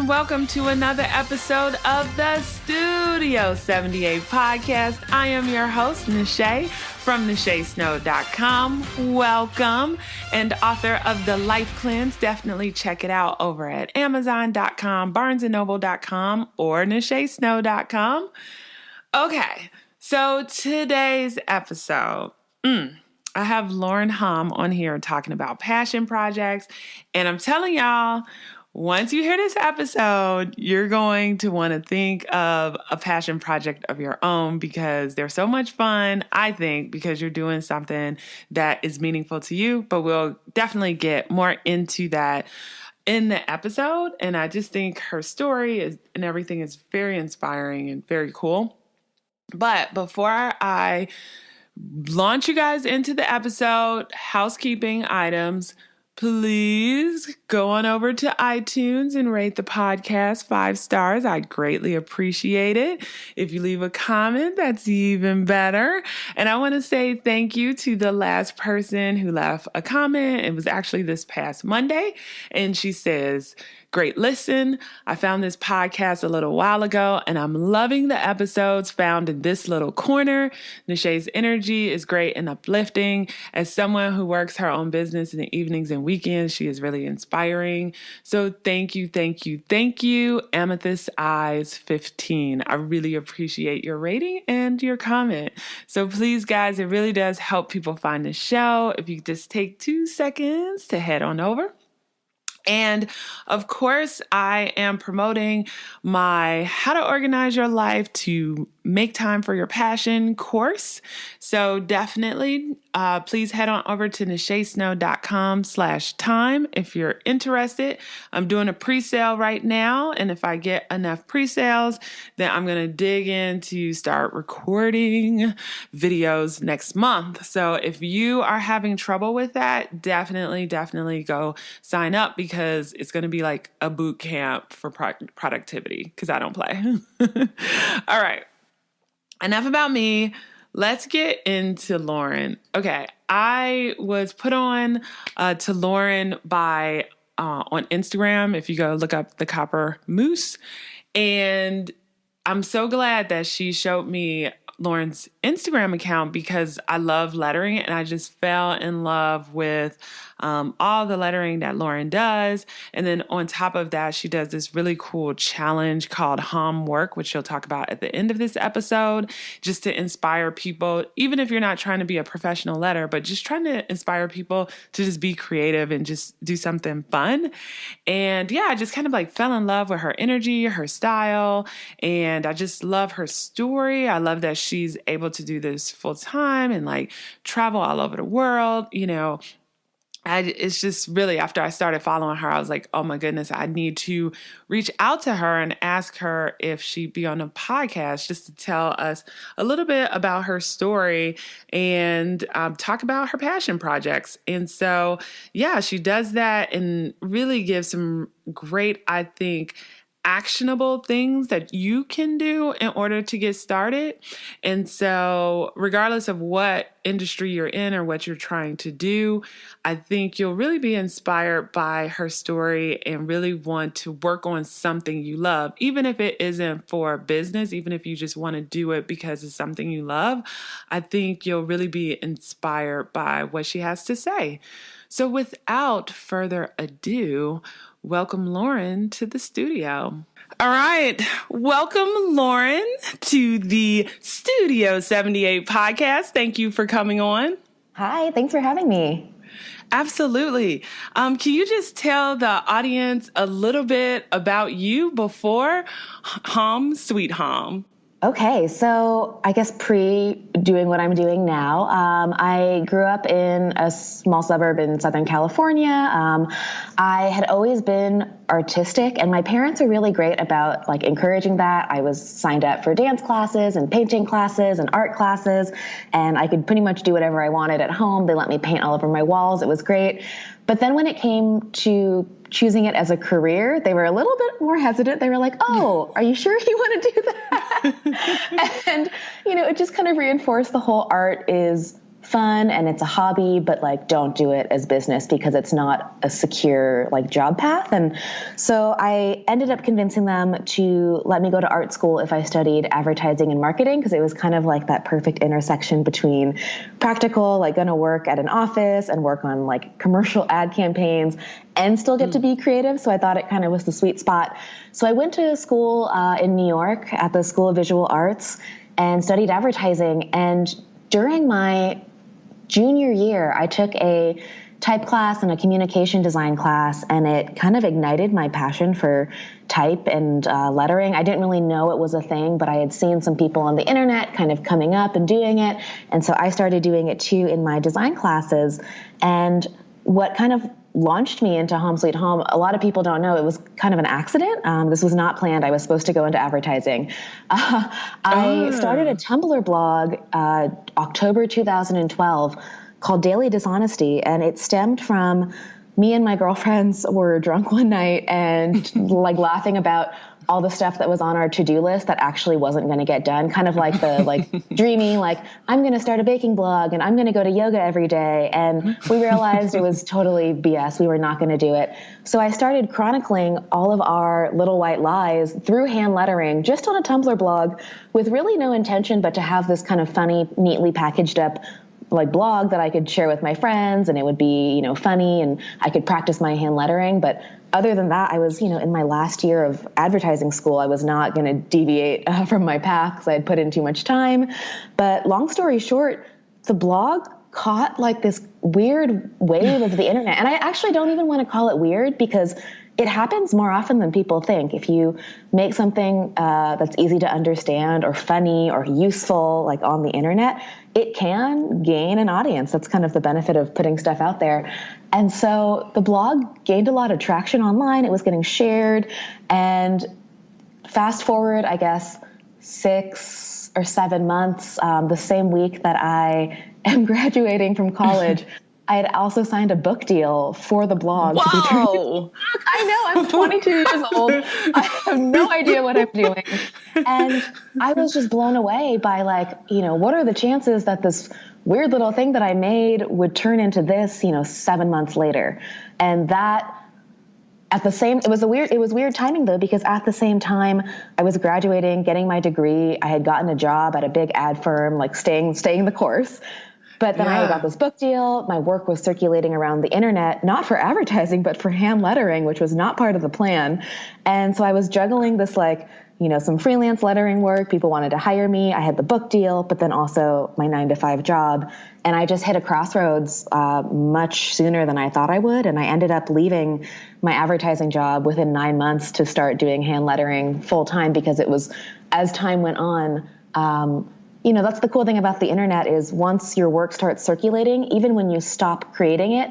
welcome to another episode of the Studio 78 podcast. I am your host, Nache from NacheSnow.com. Welcome. And author of The Life Cleanse. Definitely check it out over at Amazon.com, BarnesandNoble.com, or NacheSnow.com. Okay, so today's episode, I have Lauren Hom on here talking about passion projects. And I'm telling y'all, once you hear this episode, you're going to want to think of a passion project of your own because they're so much fun, I think, because you're doing something that is meaningful to you. But we'll definitely get more into that in the episode. And I just think her story and everything is very inspiring and very cool. But before I launch you guys into the episode, housekeeping items, please go on over to iTunes and rate the podcast 5 stars. I greatly appreciate it. If you leave a comment, that's even better. And I want to say thank you to the last person who left a comment. It was actually this past Monday. And she says, "Great listen. I found this podcast a little while ago and I'm loving the episodes found in this little corner. Nache's energy is great and uplifting. As someone who works her own business in the evenings and weekends, she is really inspiring. So thank you, thank you, thank you. Amethyst Eyes 15. I really appreciate your rating and your comment. So please, guys, it really does help people find the show. If you just take 2 seconds to head on over. And of course, I am promoting my How to Organize Your Life to Make Time for Your Passion course. So definitely, please head on over to NacheSnow.com/time if you're interested. I'm doing a pre-sale right now. And if I get enough pre-sales, then I'm going to dig in to start recording videos next month. So if you are having trouble with that, definitely go sign up because it's going to be like a boot camp for productivity because I don't play. All right. Enough about me. Let's get into Lauren. Okay. I was put on to Lauren by on Instagram. If you go look up the Copper Moose, and I'm so glad that she showed me Lauren's Instagram account because I love lettering and I just fell in love with all the lettering that Lauren does. And then on top of that, she does this really cool challenge called Hom Work, which she'll talk about at the end of this episode, just to inspire people, even if you're not trying to be a professional letterer, but just trying to inspire people to just be creative and just do something fun. And yeah, I just kind of like fell in love with her energy, her style, and I just love her story. I love that she's able to do this full time and like travel all over the world, it's just really, after I started following her, I was like, oh my goodness, I need to reach out to her and ask her if she'd be on a podcast just to tell us a little bit about her story and talk about her passion projects. And so, yeah, she does that and really gives some great, I think, actionable things that you can do in order to get started. And so regardless of what industry you're in or what you're trying to do, I think you'll really be inspired by her story and really want to work on something you love, even if it isn't for business, even if you just want to do it because it's something you love. I think you'll really be inspired by what she has to say. So without further ado, welcome Lauren to the studio. All right. Welcome, Lauren, to the Studio 78 podcast. Thank you for coming on. Hi. Thanks for having me. Absolutely. Can you just tell the audience a little bit about you before Hom Sweet Hom? Okay, so I guess doing what I'm doing now, I grew up in a small suburb in Southern California. I had always been artistic, and my parents are really great about like encouraging that. I was signed up for dance classes and painting classes and art classes, and I could pretty much do whatever I wanted at home. They let me paint all over my walls. It was great. But then when it came to choosing it as a career, they were a little bit more hesitant. They were like, oh, are you sure you want to do that? And, it just kind of reinforced the whole art is fun and it's a hobby, but like don't do it as business because it's not a secure like job path. And so I ended up convincing them to let me go to art school if I studied advertising and marketing, because it was kind of like that perfect intersection between practical, like going to work at an office and work on like commercial ad campaigns and still get to be creative. So I thought it kind of was the sweet spot. So I went to school in New York at the School of Visual Arts and studied advertising. And during my junior year, I took a type class and a communication design class, and it kind of ignited my passion for type and lettering. I didn't really know it was a thing, but I had seen some people on the internet kind of coming up and doing it. And so I started doing it too in my design classes. And what kind of launched me into Hom Sweet Hom, a lot of people don't know, it was kind of an accident. This was not planned. I was supposed to go into advertising. I started a Tumblr blog October 2012 called Daily Dishonesty, and it stemmed from me and my girlfriends were drunk one night and like laughing about all the stuff that was on our to-do list that actually wasn't going to get done. Kind of like the like dreamy, like I'm going to start a baking blog and I'm going to go to yoga every day. And we realized it was totally BS. We were not going to do it. So I started chronicling all of our little white lies through hand lettering, just on a Tumblr blog, with really no intention but to have this kind of funny, neatly packaged up like blog that I could share with my friends, and it would be, you know, funny, and I could practice my hand lettering. But other than that, I was, you know, in my last year of advertising school, I was not going to deviate from my path because I had put in too much time. But long story short, the blog caught like this weird wave of the internet. And I actually don't even want to call it weird, because it happens more often than people think. If you make something that's easy to understand or funny or useful, like on the internet, it can gain an audience. That's kind of the benefit of putting stuff out there. And so the blog gained a lot of traction online. It was getting shared. And fast forward, I guess, 6 or 7 months, the same week that I am graduating from college, I had also signed a book deal for the blog. Whoa. To be turned. I know, I'm 22 years old. I have no idea what I'm doing. And I was just blown away by like, you know, what are the chances that this weird little thing that I made would turn into this, you know, 7 months later. And that at the same, it was weird timing though, because at the same time I was graduating, getting my degree, I had gotten a job at a big ad firm, like staying the course. But then I got this book deal. My work was circulating around the internet, not for advertising, but for hand lettering, which was not part of the plan. And so I was juggling this, like, you know, some freelance lettering work. People wanted to hire me. I had the book deal, but then also my 9-to-5 job. And I just hit a crossroads much sooner than I thought I would. And I ended up leaving my advertising job within 9 months to start doing hand lettering full time, because it was, as time went on, you know, that's the cool thing about the internet is once your work starts circulating, even when you stop creating it,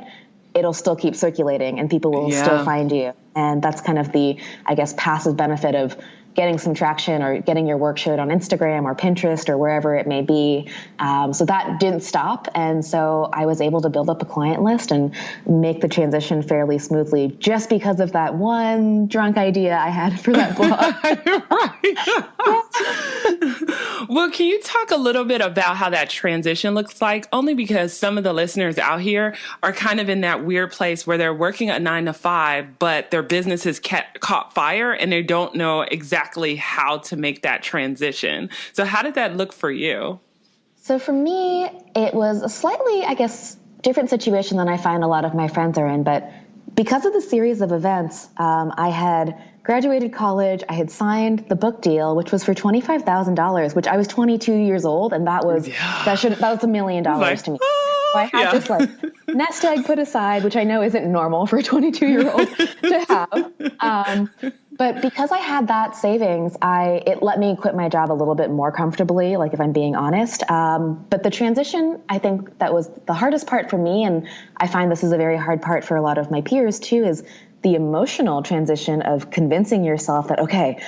it'll still keep circulating and people will still find you. And that's kind of the, I guess, passive benefit of getting some traction or getting your work shared on Instagram or Pinterest or wherever it may be. So that didn't stop. And so I was able to build up a client list and make the transition fairly smoothly just because of that one drunk idea I had for that blog. Well, can you talk a little bit about how that transition looks like? Only because some of the listeners out here are kind of in that weird place where they're working a 9-to-5, but their business has caught fire and they don't know exactly how to make that transition. So how did that look for you? So for me, it was a slightly, I guess, different situation than I find a lot of my friends are in. But because of the series of events, I had graduated college. I had signed the book deal, which was for $25,000, which I was 22 years old. And that was, that was $1 million to me. So I had this like nest egg put aside, which I know isn't normal for a 22-year-old to have. But because I had that savings, it let me quit my job a little bit more comfortably, like if I'm being honest. But the transition, I think that was the hardest part for me. And I find this is a very hard part for a lot of my peers too, is the emotional transition of convincing yourself that, okay,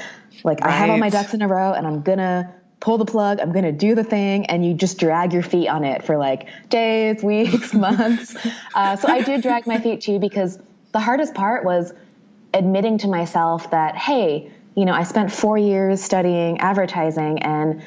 like I have all my ducks in a row and I'm going to pull the plug, I'm going to do the thing. And you just drag your feet on it for like days, weeks, months. So I did drag my feet too, because the hardest part was admitting to myself that, hey, you know, I spent 4 years studying advertising and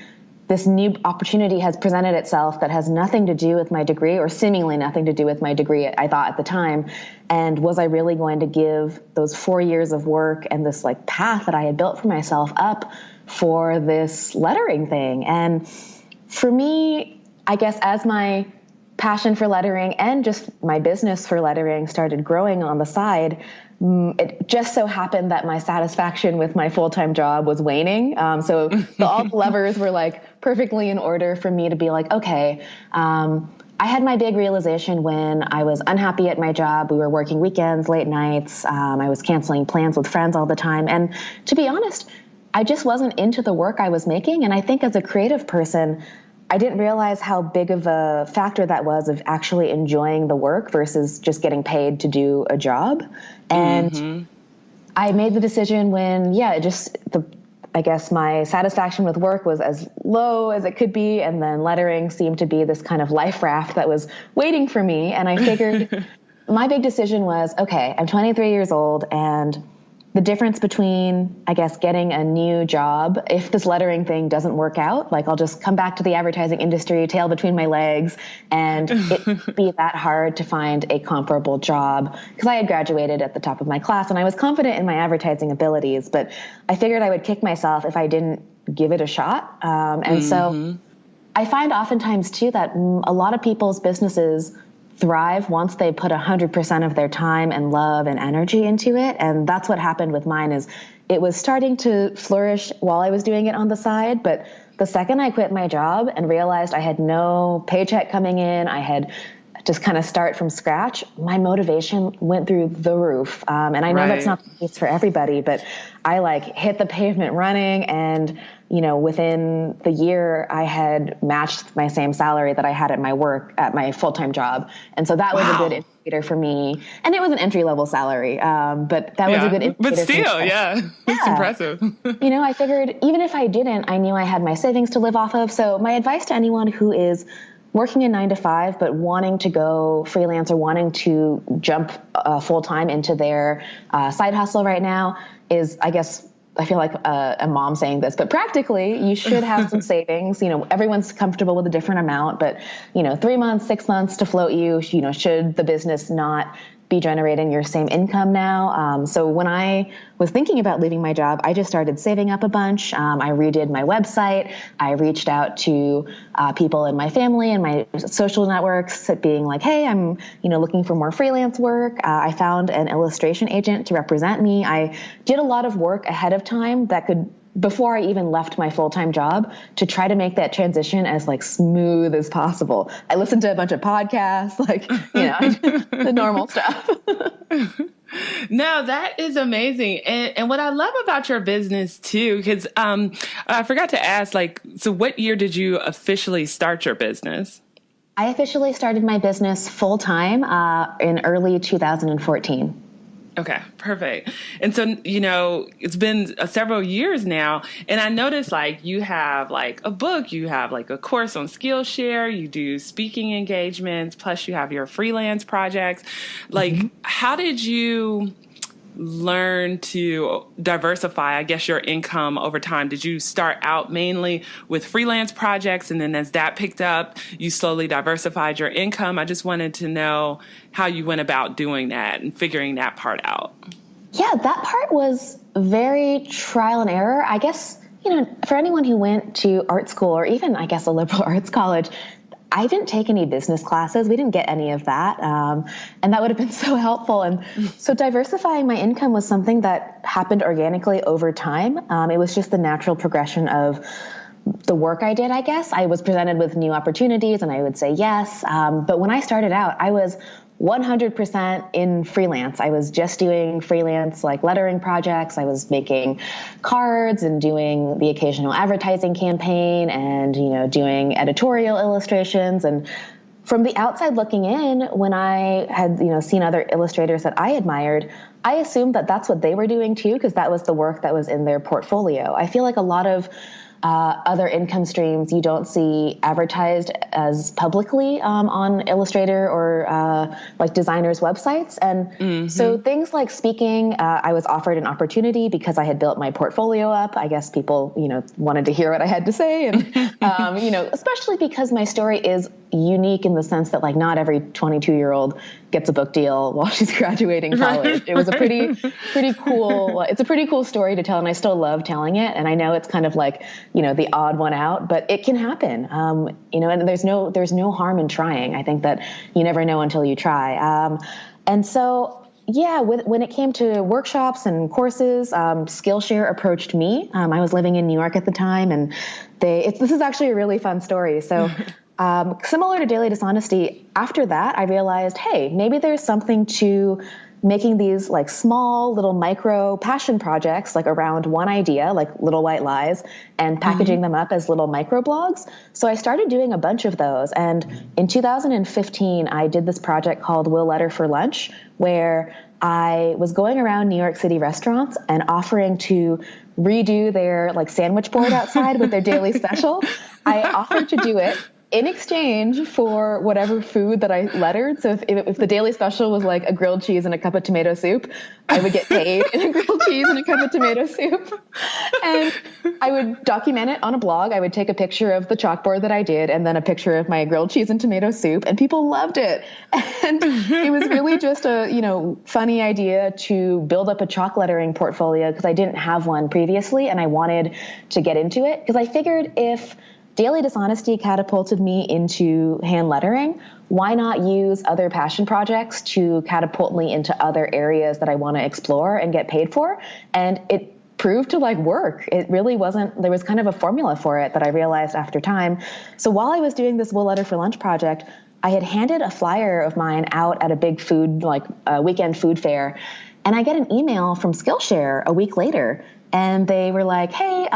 this new opportunity has presented itself that has nothing to do with my degree, or seemingly nothing to do with my degree, I thought at the time. And was I really going to give those 4 years of work and this like path that I had built for myself up for this lettering thing? And for me, I guess as my passion for lettering and just my business for lettering started growing on the side, it just so happened that my satisfaction with my full-time job was waning. So all the levers were like perfectly in order for me to be like, okay, I had my big realization when I was unhappy at my job. We were working weekends, late nights. I was canceling plans with friends all the time. And to be honest, I just wasn't into the work I was making. And I think as a creative person, I didn't realize how big of a factor that was of actually enjoying the work versus just getting paid to do a job. And I made the decision when, I guess my satisfaction with work was as low as it could be. And then lettering seemed to be this kind of life raft that was waiting for me. And I figured my big decision was, okay, I'm 23 years old, and the difference between, I guess, getting a new job, if this lettering thing doesn't work out, like I'll just come back to the advertising industry, tail between my legs, and it'd be that hard to find a comparable job, because I had graduated at the top of my class and I was confident in my advertising abilities, but I figured I would kick myself if I didn't give it a shot. So I find oftentimes too that a lot of people's businesses thrive once they put 100% of their time and love and energy into it. And that's what happened with mine. Is it was starting to flourish while I was doing it on the side. But the second I quit my job and realized I had no paycheck coming in, I had just kind of start from scratch, my motivation went through the roof. And I know that's not the case for everybody, but I like hit the pavement running, and within the year I had matched my same salary that I had at my full-time job. And so that was a good indicator for me. And it was an entry-level salary. But that was a good indicator. But still, it's impressive. I figured even if I didn't, I knew I had my savings to live off of. So my advice to anyone who is working a 9-to-5, but wanting to go freelance or wanting to jump full-time into their side hustle right now is, I guess, I feel like a mom saying this, but practically you should have some savings. Everyone's comfortable with a different amount, but 3 months, 6 months to float you, should the business not be generating your same income now. So when I was thinking about leaving my job, I just started saving up a bunch. I redid my website. I reached out to people in my family and my social networks, being like, hey, I'm looking for more freelance work. I found an illustration agent to represent me. I did a lot of work ahead of time that could, before I even left my full-time job, to try to make that transition as like smooth as possible. I listened to a bunch of podcasts, the normal stuff. No, that is amazing. And what I love about your business too, because I forgot to ask, so what year did you officially start your business? I officially started my business full-time in early 2014. Okay, perfect. And so, it's been several years now, and I noticed you have a book, you have a course on Skillshare, you do speaking engagements, plus you have your freelance projects. How did you learn to diversify, I guess, your income over time? Did you start out mainly with freelance projects, and then as that picked up, you slowly diversified your income? I just wanted to know how you went about doing that and figuring that part out. Yeah, that part was very trial and error. I guess, for anyone who went to art school, or even, I guess, a liberal arts college, I didn't take any business classes. We didn't get any of that. And that would have been so helpful. And so diversifying my income was something that happened organically over time. It was just the natural progression of the work I did, I guess. I was presented with new opportunities and I would say yes. But when I started out, I was 100% in freelance. I was just doing freelance lettering projects. I was making cards and doing the occasional advertising campaign and, doing editorial illustrations. And from the outside looking in, when I had, seen other illustrators that I admired, I assumed that that's what they were doing too, because that was the work that was in their portfolio. I feel like a lot of other income streams you don't see advertised as publicly on Illustrator or like designers' websites. And so things like speaking, I was offered an opportunity because I had built my portfolio up. I guess people, wanted to hear what I had to say. And, especially because my story is unique in the sense that like not every 22-year-old gets a book deal while she's graduating college. It was a pretty cool, it's a pretty cool story to tell. And I still love telling it. And I know it's kind of like, the odd one out, but it can happen. And there's no harm in trying. I think that you never know until you try. And so, yeah, when it came to workshops and courses, Skillshare approached me. I was living in New York at the time, and this is actually a really fun story. So similar to Daily Dishonesty, after that, I realized, hey, maybe there's something to making these like small little micro passion projects like around one idea, like Little White Lies, and packaging them up as little micro blogs. So I started doing a bunch of those. And in 2015, I did this project called Will Letter for Lunch, where I was going around New York City restaurants and offering to redo their like sandwich board outside with their daily special. I offered to do it in exchange for whatever food that I lettered. So if the daily special was like a grilled cheese and a cup of tomato soup, I would get paid in a grilled cheese and a cup of tomato soup. And I would document it on a blog. I would take a picture of the chalkboard that I did and then a picture of my grilled cheese and tomato soup, and people loved it. And it was really just a, funny idea to build up a chalk lettering portfolio because I didn't have one previously and I wanted to get into it because I figured if Daily Dishonesty catapulted me into hand lettering, why not use other passion projects to catapult me into other areas that I want to explore and get paid for? And it proved to like work. It really wasn't, there was kind of a formula for it that I realized after time. So while I was doing this Will Letter for Lunch project, I had handed a flyer of mine out at a big food, like a weekend food fair. And I get an email from Skillshare a week later. And they were like, hey,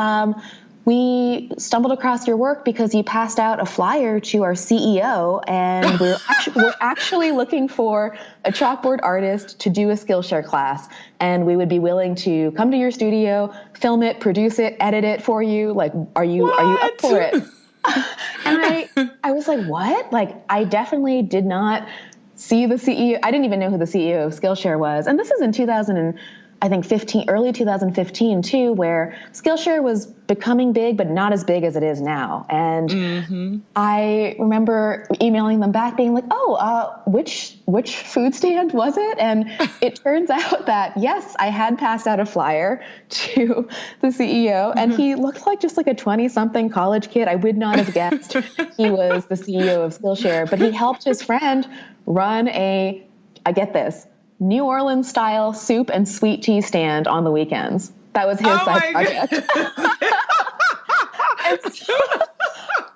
we stumbled across your work because you passed out a flyer to our CEO, and we're actually looking for a chalkboard artist to do a Skillshare class. And we would be willing to come to your studio, film it, produce it, edit it for you. Like, are you up for it? And I was like, what? Like, I definitely did not see the CEO. I didn't even know who the CEO of Skillshare was. And this is in 2015, early 2015 too, where Skillshare was becoming big, but not as big as it is now. And I remember emailing them back being like, which food stand was it? And it turns out that, yes, I had passed out a flyer to the CEO, and he looked like just like a 20-something college kid. I would not have guessed he was the CEO of Skillshare, but he helped his friend run I get this, New Orleans style soup and sweet tea stand on the weekends. That was his side project.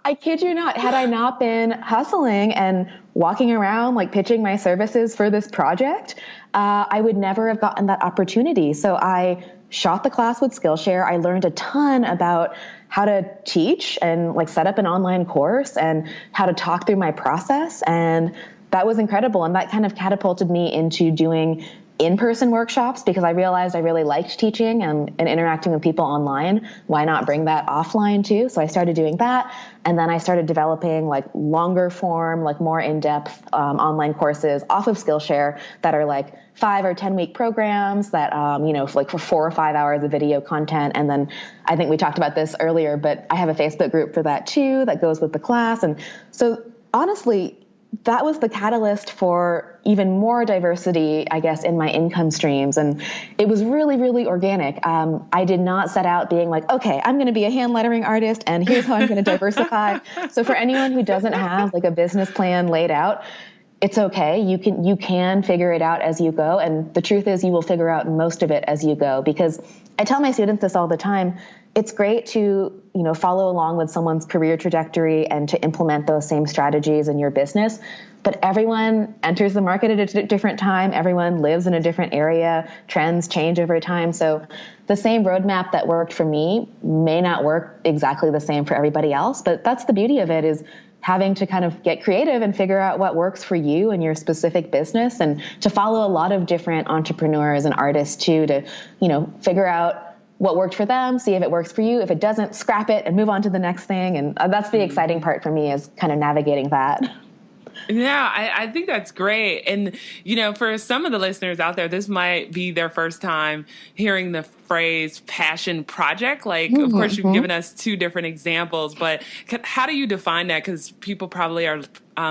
I kid you not, had I not been hustling and walking around like pitching my services for this project, I would never have gotten that opportunity. So I shot the class with Skillshare. I learned a ton about how to teach and like set up an online course and how to talk through my process. And that was incredible. And that kind of catapulted me into doing in-person workshops because I realized I really liked teaching and interacting with people online. Why not bring that offline too? So I started doing that. And then I started developing like longer form, like more in-depth online courses off of Skillshare that are like 5 or 10 week programs that, like for 4 or 5 hours of video content. And then I think we talked about this earlier, but I have a Facebook group for that too, that goes with the class. And so honestly, that was the catalyst for even more diversity, I guess, in my income streams. And it was really, really organic. I did not set out being like, okay, I'm going to be a hand lettering artist and here's how I'm going to diversify. So for anyone who doesn't have like a business plan laid out, it's okay. You can figure it out as you go. And the truth is you will figure out most of it as you go, because I tell my students this all the time. It's great to, follow along with someone's career trajectory and to implement those same strategies in your business. But everyone enters the market at a different time. Everyone lives in a different area. Trends change over time. So the same roadmap that worked for me may not work exactly the same for everybody else. But that's the beauty of it, is having to kind of get creative and figure out what works for you and your specific business, and to follow a lot of different entrepreneurs and artists too, to, figure out what worked for them, see if it works for you. If it doesn't, scrap it and move on to the next thing. And that's the exciting part for me, is kind of navigating that. Yeah, I think that's great. And, for some of the listeners out there, this might be their first time hearing the phrase passion project. Like, of course, you've given us two different examples, but how do you define that? Because people probably are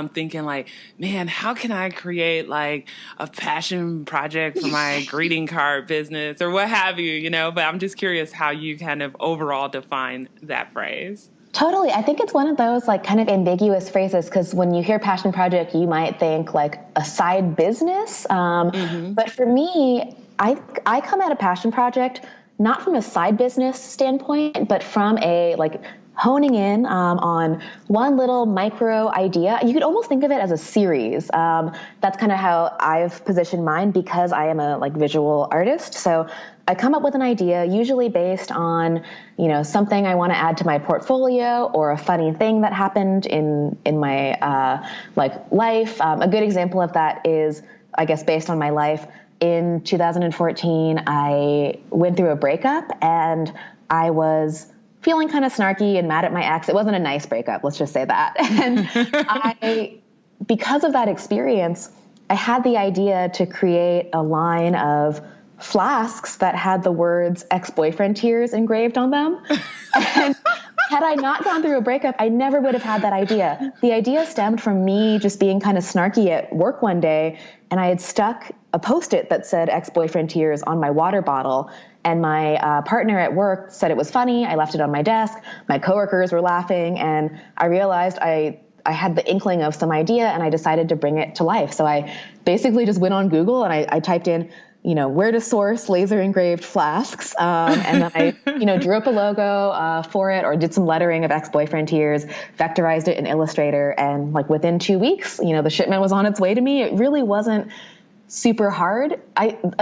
thinking like, man, how can I create like a passion project for my greeting card business or what have you, but I'm just curious how you kind of overall define that phrase. Totally. I think it's one of those like kind of ambiguous phrases, because when you hear passion project, you might think like a side business. But for me, I come at a passion project not from a side business standpoint, but from a like honing in on one little micro idea. You could almost think of it as a series. That's kind of how I've positioned mine, because I am a like visual artist. So I come up with an idea, usually based on, something I want to add to my portfolio, or a funny thing that happened in my life. A good example of that is, I guess, based on my life. In 2014, I went through a breakup, and I was feeling kind of snarky and mad at my ex. It wasn't a nice breakup, let's just say that. And because of that experience, I had the idea to create a line of flasks that had the words ex-boyfriend tears engraved on them. And had I not gone through a breakup, I never would have had that idea. The idea stemmed from me just being kind of snarky at work one day, and I had stuck a Post-it that said ex-boyfriend tears on my water bottle. And my partner at work said it was funny. I left it on my desk. My coworkers were laughing, and I realized I had the inkling of some idea, and I decided to bring it to life. So I basically just went on Google and I typed in, where to source laser engraved flasks. And then I, drew up a logo for it, or did some lettering of ex-boyfriend tears, vectorized it in Illustrator. And like within 2 weeks, the shipment was on its way to me. It really wasn't super hard.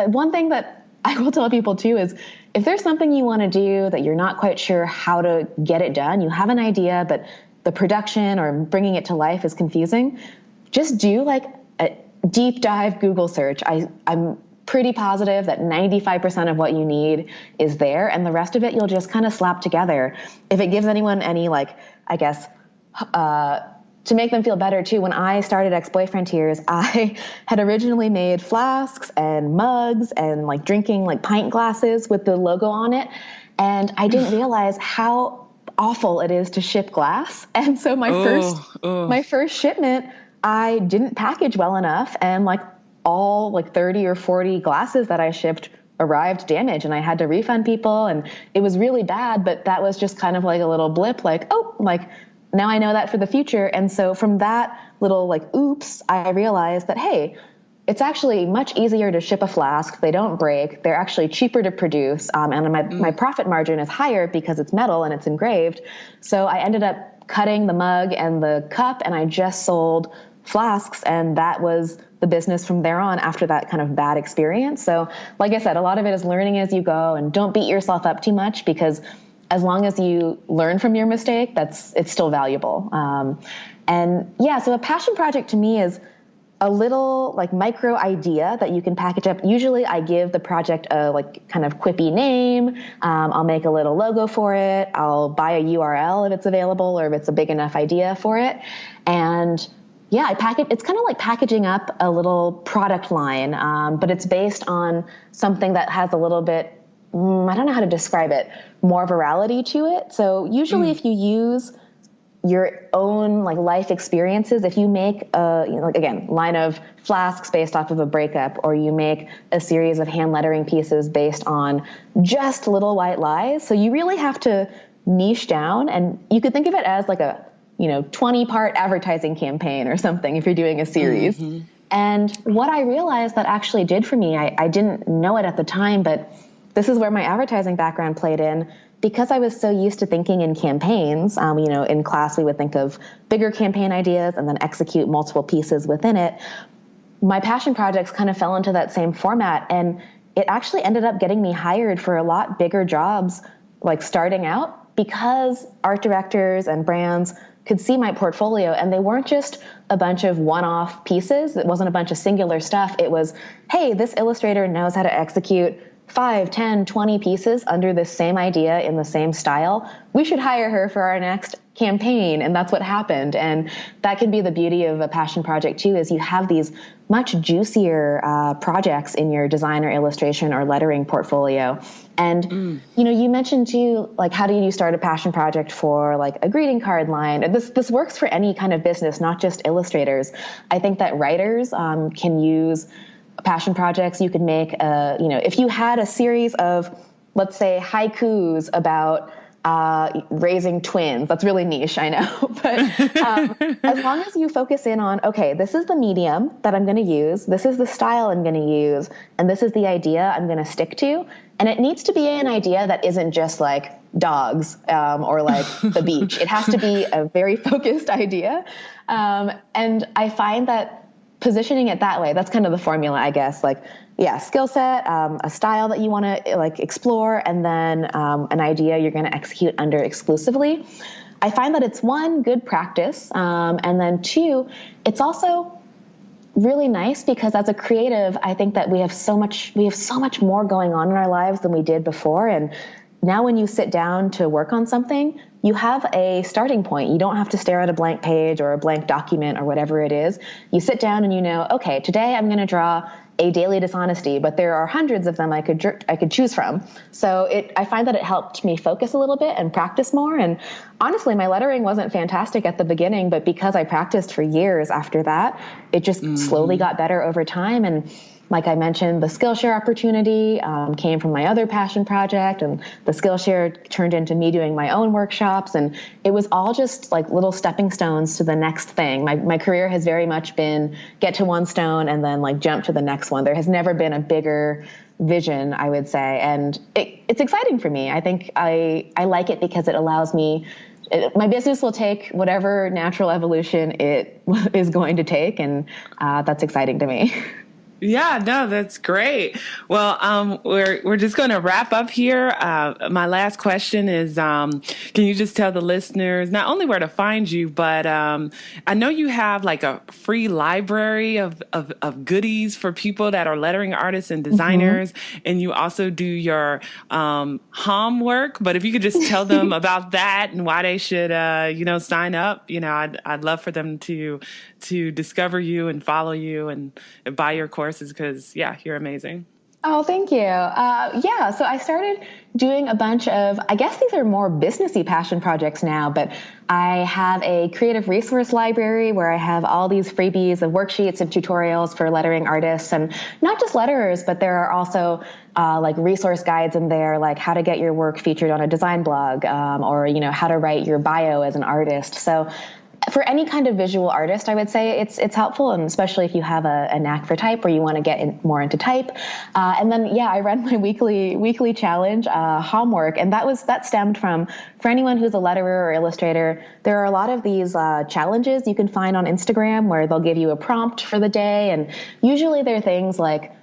One thing that I will tell people too is, if there's something you want to do that you're not quite sure how to get it done, you have an idea, but the production or bringing it to life is confusing, just do like a deep dive Google search. I'm pretty positive that 95% of what you need is there, and the rest of it you'll just kind of slap together. If it gives anyone any, like, I guess, to make them feel better too, when I started Ex-Boyfriend Tears, I had originally made flasks and mugs and like drinking like pint glasses with the logo on it, and I didn't realize how awful it is to ship glass. And so my first shipment, I didn't package well enough, and like all like 30 or 40 glasses that I shipped arrived damaged, and I had to refund people, and it was really bad. But that was just kind of like a little blip, like, oh, like now I know that for the future. And so from that little like oops, I realized that, hey, it's actually much easier to ship a flask. They don't break. They're actually cheaper to produce. And my profit margin is higher because it's metal and it's engraved. So I ended up cutting the mug and the cup, and I just sold flasks. And that was the business from there on, after that kind of bad experience. So like I said, a lot of it is learning as you go, and don't beat yourself up too much, because as long as you learn from your mistake, it's still valuable. And yeah, so a passion project to me is a little like micro idea that you can package up. Usually I give the project a like kind of quippy name. I'll make a little logo for it. I'll buy a URL if it's available, or if it's a big enough idea for it. And yeah, I package. It's kind of like packaging up a little product line, but it's based on something that has a little bit, I don't know how to describe it, more virality to it. So usually if you use your own like life experiences, if you make a, like again, line of flasks based off of a breakup, or you make a series of hand lettering pieces based on just little white lies. So you really have to niche down, and you could think of it as like a, 20-part advertising campaign or something if you're doing a series. Mm-hmm. And what I realized that actually did for me, I didn't know it at the time, but this is where my advertising background played in. Because I was so used to thinking in campaigns, in class we would think of bigger campaign ideas and then execute multiple pieces within it. My passion projects kind of fell into that same format, and it actually ended up getting me hired for a lot bigger jobs, like starting out, because art directors and brands could see my portfolio, and they weren't just a bunch of one-off pieces. It wasn't a bunch of singular stuff. It was, hey, this illustrator knows how to execute 5, 10, 20 pieces under the same idea in the same style. We should hire her for our next campaign. And that's what happened. And that can be the beauty of a passion project too, is you have these much juicier projects in your design or illustration or lettering portfolio. And, you mentioned too, like, how do you start a passion project for like a greeting card line? This works for any kind of business, not just illustrators. I think that writers can use passion projects. You could make if you had a series of, let's say, haikus about raising twins. That's really niche, I know. But as long as you focus in on, okay, this is the medium that I'm going to use, this is the style I'm going to use, and this is the idea I'm going to stick to. And it needs to be an idea that isn't just like dogs or like the beach. It has to be a very focused idea. And I find that positioning it that way, that's kind of the formula, I guess. Like, yeah, skill set, a style that you want to like explore, and then an idea you're going to execute under exclusively. I find that it's one, good practice, and then two, it's also really nice because as a creative, I think that we have so much more going on in our lives than we did before. And now when you sit down to work on something, you have a starting point. You don't have to stare at a blank page or a blank document or whatever it is. You sit down and you know, okay, today I'm going to draw a Daily Dishonesty, but there are hundreds of them I could choose from. So I find that it helped me focus a little bit and practice more. And honestly, my lettering wasn't fantastic at the beginning, but because I practiced for years after that, it just slowly got better over time. And like I mentioned, the Skillshare opportunity came from my other passion project, and the Skillshare turned into me doing my own workshops. And it was all just like little stepping stones to the next thing. My career has very much been get to one stone and then like jump to the next one. There has never been a bigger vision, I would say. And it's exciting for me. I think I like it because it allows me, my business will take whatever natural evolution it is going to take. And that's exciting to me. Yeah, no, that's great. Well, we're just going to wrap up here. My last question is, can you just tell the listeners not only where to find you, but I know you have like a free library of goodies for people that are lettering artists and designers, and you also do your Hom work. But if you could just tell them about that and why they should, sign up. I'd love for them to discover you and follow you and buy your courses because, you're amazing. Oh, thank you. So I started doing a bunch of, I guess these are more businessy passion projects now, but I have a creative resource library where I have all these freebies of worksheets and tutorials for lettering artists, and not just letterers, but there are also like resource guides in there, like how to get your work featured on a design blog, or, how to write your bio as an artist. So for any kind of visual artist, I would say it's helpful, and especially if you have a knack for type or you want to get more into type. And then, I run my weekly challenge, homework, and that stemmed from, for anyone who's a letterer or illustrator, there are a lot of these challenges you can find on Instagram where they'll give you a prompt for the day, and usually they're things like,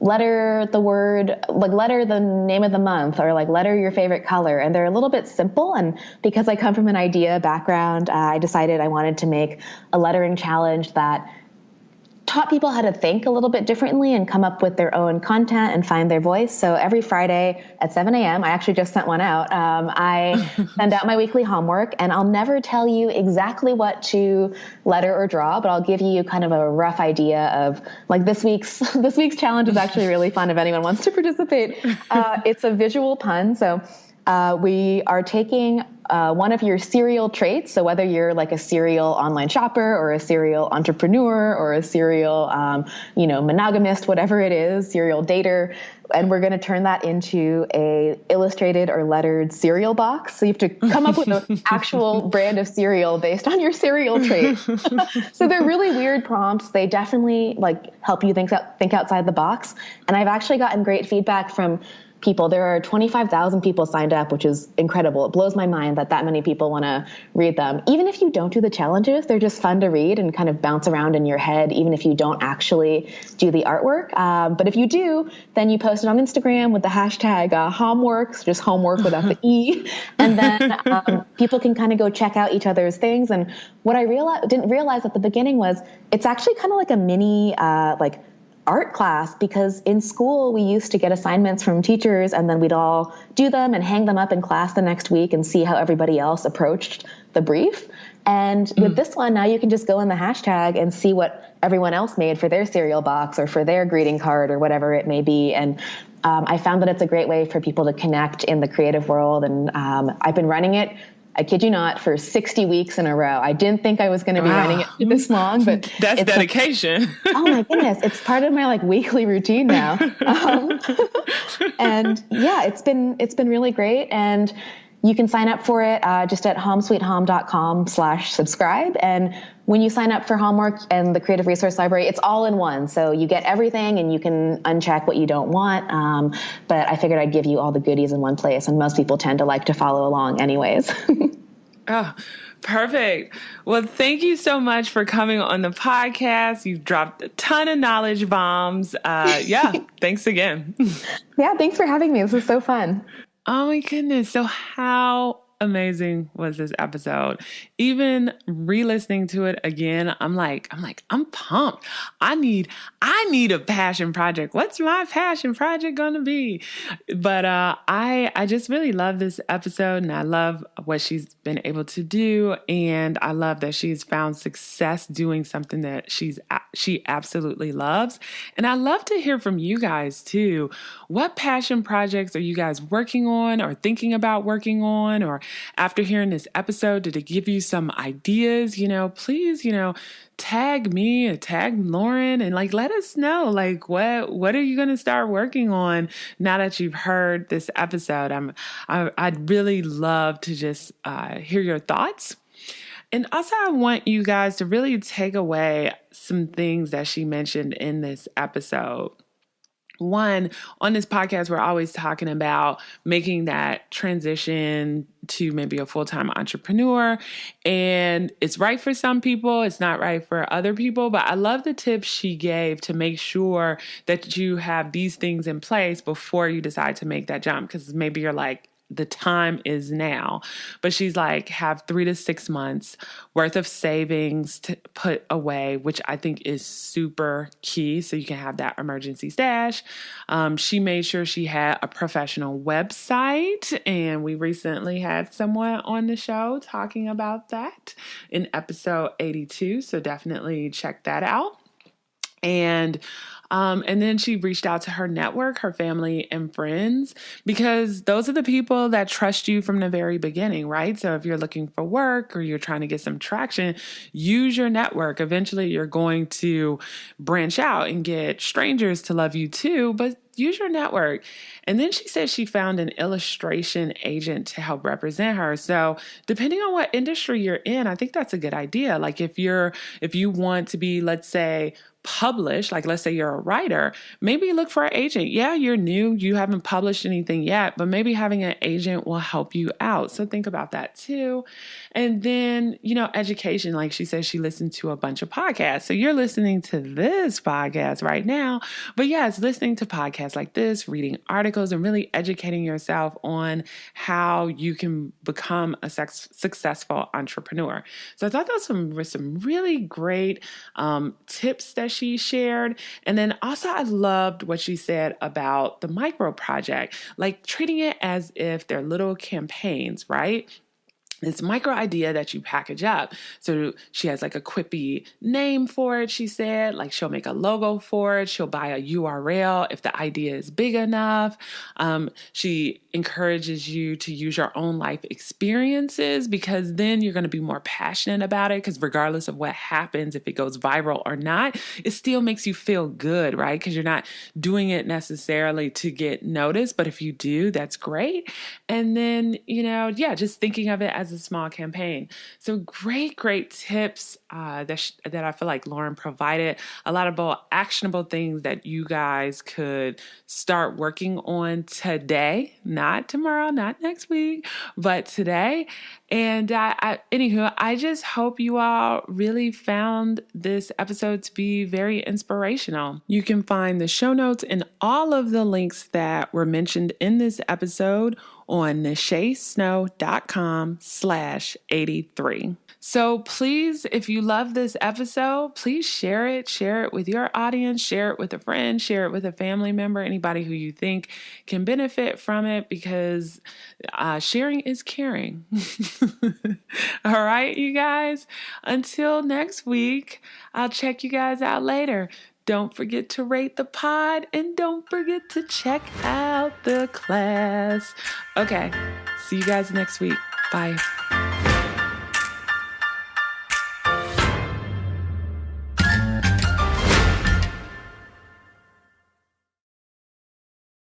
letter the name of the month, or like letter your favorite color. And they're a little bit simple. And because I come from an idea background, I decided I wanted to make a lettering challenge that taught people how to think a little bit differently and come up with their own content and find their voice. So every Friday at 7 a.m., I actually just sent one out. I send out my weekly homework, and I'll never tell you exactly what to letter or draw, but I'll give you kind of a rough idea of, like, this week's challenge is actually really fun if anyone wants to participate. It's a visual pun. So we are taking one of your serial traits. So whether you're like a serial online shopper or a serial entrepreneur or a serial, monogamist, whatever it is, serial dater, and we're going to turn that into a illustrated or lettered cereal box. So you have to come up with an actual brand of cereal based on your cereal trait. So they're really weird prompts. They definitely help you think outside the box. And I've actually gotten great feedback from people. There are 25,000 people signed up, which is incredible. It blows my mind that many people want to read them. Even if you don't do the challenges, they're just fun to read and kind of bounce around in your head, even if you don't actually do the artwork. But if you do, then you post it on Instagram with the hashtag Homworks, just homework without the E. And then people can kind of go check out each other's things. And what I didn't realize at the beginning was it's actually kind of like a mini art class, because in school we used to get assignments from teachers and then we'd all do them and hang them up in class the next week and see how everybody else approached the brief. And with this one, now you can just go in the hashtag and see what everyone else made for their cereal box or for their greeting card or whatever it may be. And I found that it's a great way for people to connect in the creative world. And I've been running it, I kid you not, for 60 weeks in a row. I didn't think I was going to be running it for this long, but that's dedication. Oh my goodness. It's part of my weekly routine now. And yeah, it's been really great. And you can sign up for it just at homsweethom.com/subscribe. And when you sign up for Homework and the Creative Resource Library, it's all in one. So you get everything and you can uncheck what you don't want. But I figured I'd give you all the goodies in one place. And most people tend to like to follow along anyways. Oh, perfect. Well, thank you so much for coming on the podcast. You've dropped a ton of knowledge bombs. Thanks again. Yeah, thanks for having me. This was so fun. Oh my goodness. So how amazing was this episode? Even re-listening to it again, I'm pumped. I need a passion project. What's my passion project going to be? But I just really love this episode, and I love what she's been able to do, and I love that she's found success doing something that she absolutely loves. And I love to hear from you guys too. What passion projects are you guys working on or thinking about working on? Or after hearing this episode, did it give you some ideas? Please, tag me or tag Lauren and let us know, what are you going to start working on now that you've heard this episode? I'd really love to just hear your thoughts. And also, I want you guys to really take away some things that she mentioned in this episode. One, on this podcast, we're always talking about making that transition to maybe a full-time entrepreneur. And it's right for some people. It's not right for other people. But I love the tips she gave to make sure that you have these things in place before you decide to make that jump. Because maybe you're like, the time is now. But she's like, have 3 to 6 months worth of savings to put away, which I think is super key. So you can have that emergency stash. She made sure she had a professional website. And we recently had someone on the show talking about that in episode 82. So definitely check that out. And then she reached out to her network, her family and friends, because those are the people that trust you from the very beginning, right? So if you're looking for work or you're trying to get some traction, use your network. Eventually, you're going to branch out and get strangers to love you too, but use your network. And then she said she found an illustration agent to help represent her. So depending on what industry you're in, I think that's a good idea. If you want to be, let's say, published, let's say you're a writer, maybe look for an agent. Yeah, you're new, you haven't published anything yet, but maybe having an agent will help you out. So think about that too. And then, education, like she says, she listened to a bunch of podcasts. So you're listening to this podcast right now, but yes, listening to podcasts like this, reading articles, and really educating yourself on how you can become a successful entrepreneur. So I thought those were some really great tips that she shared. And then also I loved what she said about the micro project, treating it as if they're little campaigns, right? This micro idea that you package up. So she has a quippy name for it, she said. She'll make a logo for it. She'll buy a URL if the idea is big enough. She encourages you to use your own life experiences, because then you're going to be more passionate about it, because regardless of what happens, if it goes viral or not, it still makes you feel good, right? Because you're not doing it necessarily to get noticed, but if you do, that's great. And then, just thinking of it as as a small campaign. So great tips that I feel like Lauren provided. A lot of bold, actionable things that you guys could start working on today, not tomorrow, not next week, but today. And anywho, I just hope you all really found this episode to be very inspirational. You can find the show notes and all of the links that were mentioned in this episode on nachesnow.com/83. So please, if you love this episode, please share it with your audience, share it with a friend, share it with a family member, anybody who you think can benefit from it, because sharing is caring. All right, you guys, until next week, I'll check you guys out later. Don't forget to rate the pod and don't forget to check out the class. Okay, see you guys next week. Bye.